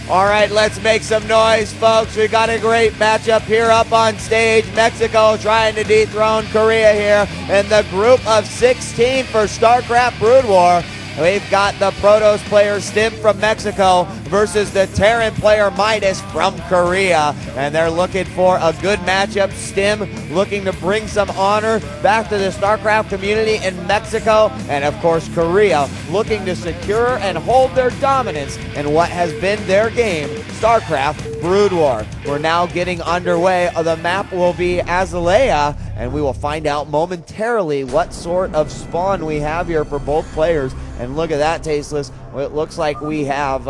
All right, let's make some noise, folks. We got a great matchup here up on stage. Mexico trying to dethrone Korea here in the group of 16 for StarCraft Brood War. We've got the Protoss player STYM from Mexico versus the Terran player Midas from Korea. And they're looking for a good matchup. STYM looking to bring some honor back to the StarCraft community in Mexico. And of course, Korea looking to secure and hold their dominance in what has been their game, StarCraft Brood War. We're now getting underway. The map will be Azalea, and we will find out momentarily what sort of spawn we have here for both players. And look at that, Tasteless. Well, it looks like we have,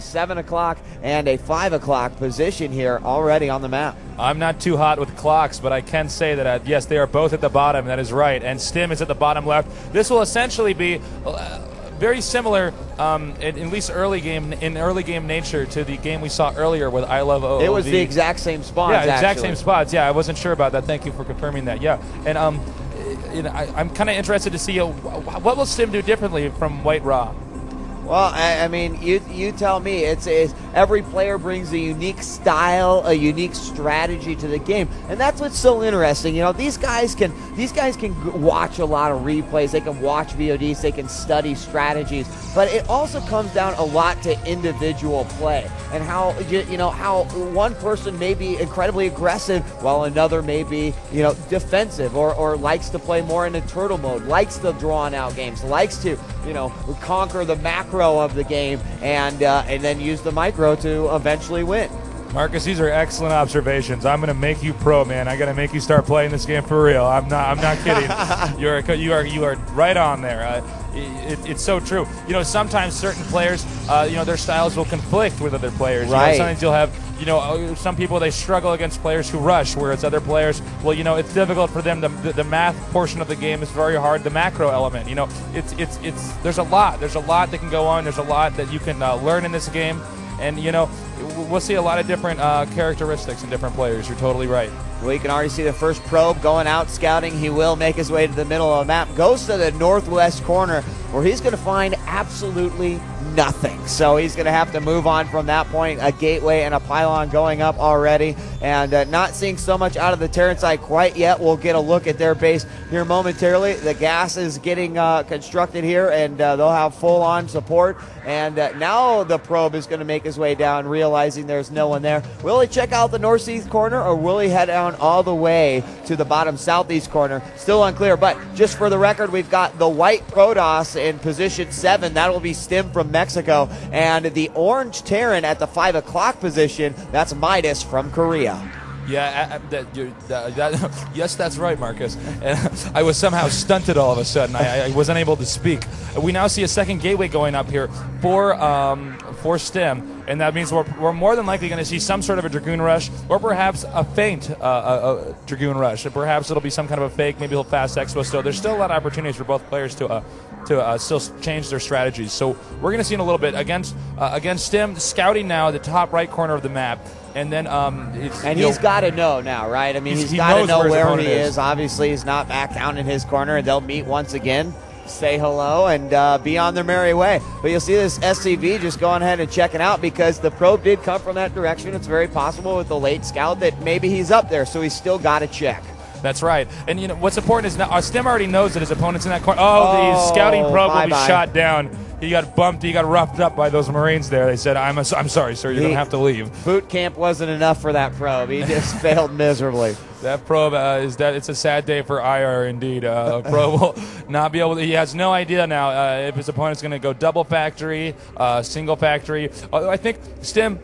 7 o'clock and a 5 o'clock position here already on the map. I'm not too hot with clocks, but I can say that, yes, they are both at the bottom. That is right. And STYM is at the bottom left. This will essentially be very similar, at least early game nature, to the game we saw earlier with I Love OOV. It was the exact same spots, yeah, exact same spots. Yeah, I wasn't sure about that. Thank you for confirming that. Yeah, and I'm kind of interested to see what will STYM do differently from White Raw. Well, I mean, you tell me. It's every player brings a unique style, a unique strategy to the game, and that's what's so interesting. You know, these guys can watch a lot of replays. They can watch VODs. They can study strategies, but it also comes down a lot to individual play and how how one person may be incredibly aggressive while another may be defensive or likes to play more in a turtle mode, likes the drawn out games, likes to conquer the macro of the game and then use the micro to eventually win. Marcus, these are excellent observations. I'm going to make you pro, man. I got to make you start playing this game for real. I'm not kidding. You are right on there. It's so true. Sometimes certain players, their styles will conflict with other players. Right. Sometimes you'll have, some people, they struggle against players who rush, whereas other players, well, it's difficult for them. The math portion of the game is very hard. The macro element, there's a lot that can go on. There's a lot that you can learn in this game, and we'll see a lot of different characteristics in different players. You're totally right. We can already see the first probe going out scouting. He will make his way to the middle of the map, goes to the northwest corner where he's going to find absolutely nothing. So he's going to have to move on from that point. A gateway and a pylon going up already, and not seeing so much out of the Terran side quite yet. We'll get a look at their base here momentarily. The gas is getting constructed here, and they'll have full-on support. And now the probe is going to make his way down, realizing there's no one there. Will he check out the northeast corner, or will he head down all the way to the bottom southeast corner? Still unclear, but just for the record, we've got the white Protoss in position 7. That will be STYM from Mexico. And the orange Terran at the 5 o'clock position, that's Midas from Korea. Yeah, yes, that's right, Marcus. And I was somehow stunted all of a sudden. I was unable to speak. We now see a second gateway going up here for STYM, and that means we're more than likely going to see some sort of a Dragoon rush, or perhaps a feint Dragoon rush. Perhaps it'll be some kind of a fake. Maybe he'll fast expo still. There's still a lot of opportunities for both players to still change their strategies. So we're going to see in a little bit against STYM, scouting now the top right corner of the map. And then he's got to know now, right? I mean, he's got to know where he is. Obviously, he's not back down in his corner, and they'll meet once again, say hello, and be on their merry way. But you'll see this SCV just going ahead and checking out because the probe did come from that direction. It's very possible with the late scout that maybe he's up there, so he's still got to check. That's right. And what's important is now STYM already knows that his opponent's in that corner. The scouting probe will be shot down. He got bumped. He got roughed up by those Marines there. They said, I'm sorry, sir. You're going to have to leave. Boot camp wasn't enough for that probe. He just failed miserably. That probe it's a sad day for IR indeed. Probe will not be able to. He has no idea now if his opponent's going to go double factory, single factory. Although I think STYM,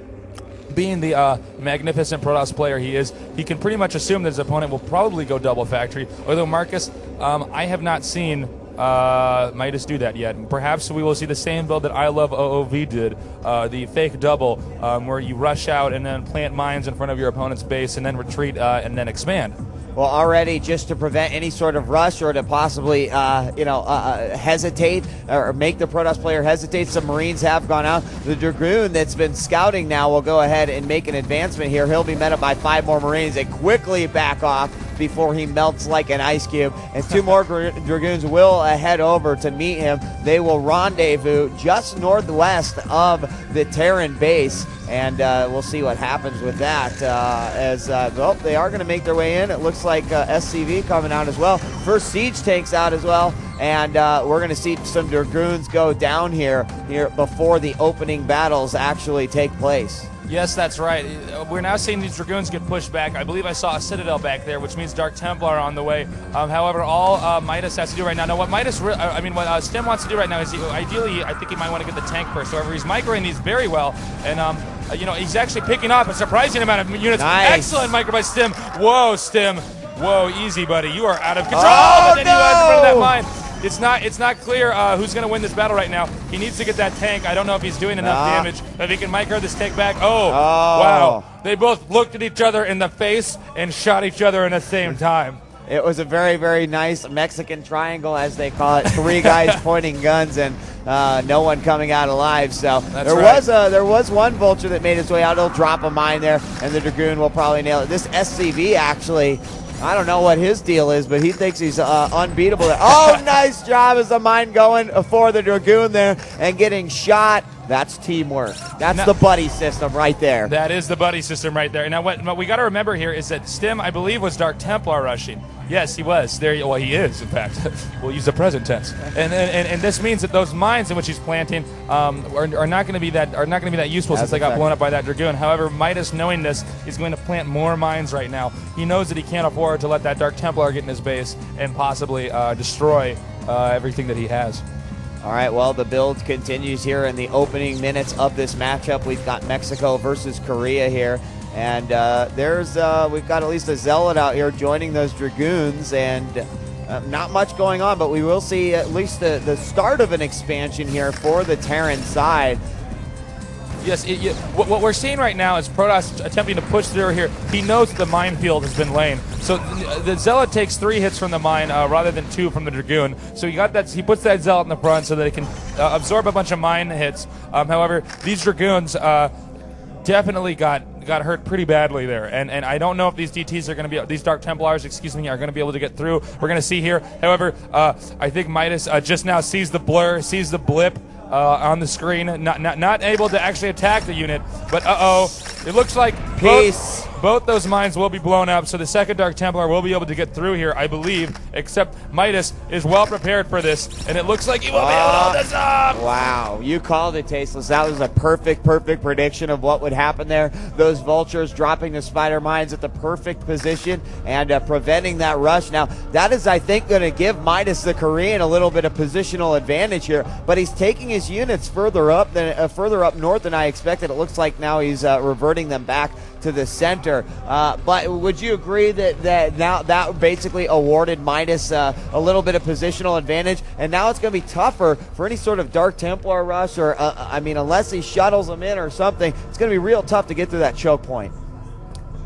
being the magnificent Protoss player he is, he can pretty much assume that his opponent will probably go double factory. Although, Marcus, I have not seen Midas do that yet. Perhaps we will see the same build that I Love OOV did, the fake double, where you rush out and then plant mines in front of your opponent's base and then retreat and then expand. Well, already, just to prevent any sort of rush or to possibly, hesitate or make the Protoss player hesitate, some Marines have gone out. The Dragoon that's been scouting now will go ahead and make an advancement here. He'll be met up by 5 more Marines and quickly back off before he melts like an ice cube. And 2 more Dragoons will head over to meet him. They will rendezvous just northwest of the Terran base. And we'll see what happens with that. Well, they are going to make their way in. It looks like SCV coming out as well. First siege tanks out as well. And we're going to see some Dragoons go down here before the opening battles actually take place. Yes, that's right. We're now seeing these Dragoons get pushed back. I believe I saw a Citadel back there, which means Dark Templar on the way. However, all Midas has to do right now. Now, what what STYM wants to do right now is, ideally, I think he might want to get the tank first. However, he's microing these very well, and he's actually picking up a surprising amount of units. Nice. Excellent micro by STYM. Whoa, STYM. Whoa, easy, buddy. You are out of control. Oh, and then no! you in front of that mine. It's not clear who's going to win this battle right now. He needs to get that tank. I don't know if he's doing enough damage. If he can micro this tank back. Oh, wow. They both looked at each other in the face and shot each other in the same time. It was a very, very nice Mexican triangle, as they call it. 3 guys pointing guns and no one coming out alive. So there was one vulture that made its way out. He'll drop a mine there, and the Dragoon will probably nail it. This SCV actually, I don't know what his deal is, but he thinks he's unbeatable there. Oh, nice job as the mine going for the Dragoon there and getting shot. That's teamwork. That's the buddy system right there. That is the buddy system right there. Now, what we got to remember here is that STYM, I believe, was Dark Templar rushing. Yes, he was. Well, he is, in fact. We'll use the present tense. And this means that those mines in which he's planting are not going to be that useful since they got blown up by that Dragoon. However, Midas, knowing this, is going to plant more mines right now. He knows that he can't afford to let that Dark Templar get in his base and possibly destroy everything that he has. All right, well, the build continues here in the opening minutes of this matchup. We've got Mexico versus Korea here. And we've got at least a Zealot out here joining those Dragoons, and not much going on, but we will see at least the start of an expansion here for the Terran side. Yes, what we're seeing right now is Protoss attempting to push through here. He knows that the minefield has been laid. So the Zealot takes 3 hits from the mine rather than 2 from the Dragoon. So he puts that Zealot in the front so that it can absorb a bunch of mine hits. However, these Dragoons definitely got hurt pretty badly there, and I don't know if these DTs are going to be, these Dark Templars, excuse me, are going to be able to get through. We're going to see here. However, I think Midas just now sees the blur, sees the blip on the screen, not able to actually attack the unit, but it looks like both those mines will be blown up, so the second Dark Templar will be able to get through here, I believe, except Midas is well prepared for this, and it looks like he will be able to hold this up! Wow, you called it, Tasteless. That was a perfect prediction of what would happen there. Those vultures dropping the spider mines at the perfect position and preventing that rush. Now, that is, I think, going to give Midas, the Korean, a little bit of positional advantage here, but he's taking his units further up north than I expected. It looks like now he's reverting them back to the center. But would you agree that now that basically awarded Midas a little bit of positional advantage, and now it's going to be tougher for any sort of Dark Templar rush, or unless he shuttles them in or something, it's going to be real tough to get through that choke point.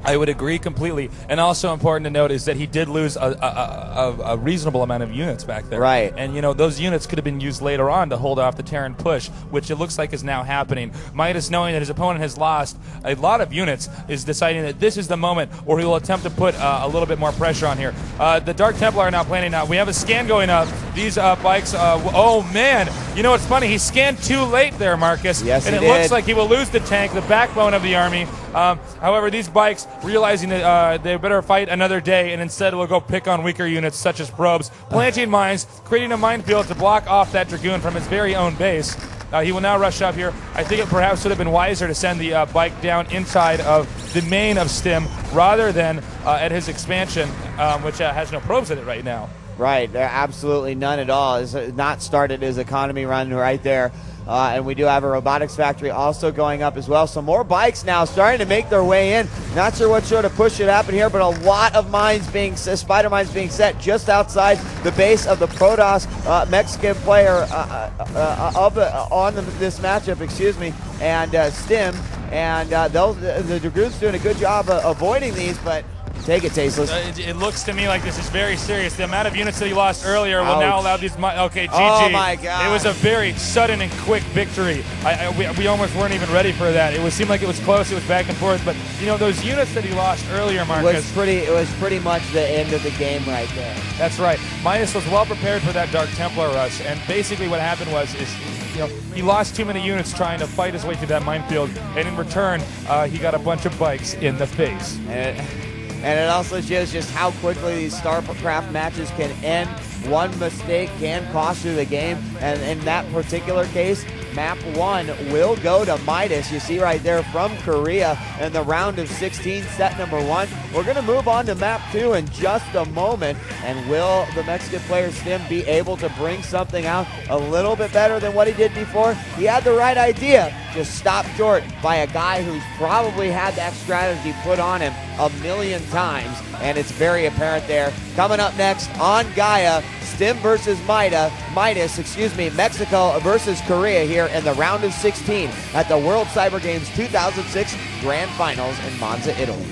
I would agree completely. And also important to note is that he did lose a reasonable amount of units back there. Right. And, those units could have been used later on to hold off the Terran push, which it looks like is now happening. Midas, knowing that his opponent has lost a lot of units, is deciding that this is the moment where he will attempt to put a little bit more pressure on here. The Dark Templar are now planning out. We have a scan going up. These bikes, oh, man. It's funny. He scanned too late there, Marcus. Yes, and he it did. looks like he will lose the tank, the backbone of the army. However, these bikes, realizing that they better fight another day, and instead will go pick on weaker units such as probes, planting mines, creating a minefield to block off that Dragoon from his very own base. He will now rush up here. I think it perhaps would have been wiser to send the bike down inside of the main of STYM rather than at his expansion, which has no probes in it right now. Right, absolutely none at all. It's not started his economy run right there. And we do have a robotics factory also going up as well. So more bikes now starting to make their way in. Not sure what sort of push should happen here, but a lot of spider mines being set just outside the base of the Protoss Mexican player on this matchup, and STYM. And the Dragoons doing a good job avoiding these, but Take it, Tasteless. It looks to me like this is very serious. The amount of units that he lost earlier will now allow these. Okay, GG. Oh my God! It was a very sudden and quick victory. We almost weren't even ready for that. It seemed like it was close. It was back and forth. But you know, those units that he lost earlier, Marcus. It was pretty much the end of the game right there. That's right. Midas was well prepared for that Dark Templar rush, and basically what happened was he lost too many units trying to fight his way through that minefield, and in return, he got a bunch of bikes in the face. And it also shows just how quickly these StarCraft matches can end. One mistake can cost you the game, and in that particular case, Map 1 will go to Midas. You see right there from Korea in the round of 16, set number 1. We're going to move on to Map 2 in just a moment, and will the Mexican player Stym be able to bring something out a little bit better than what he did before? He had the right idea, just stopped short by a guy who's probably had that strategy put on him a million times, and it's very apparent there. Coming up next on Gaia, Stym versus Midas, Mexico versus Korea here in the round of 16 at the World Cyber Games 2006 Grand Finals in Monza, Italy.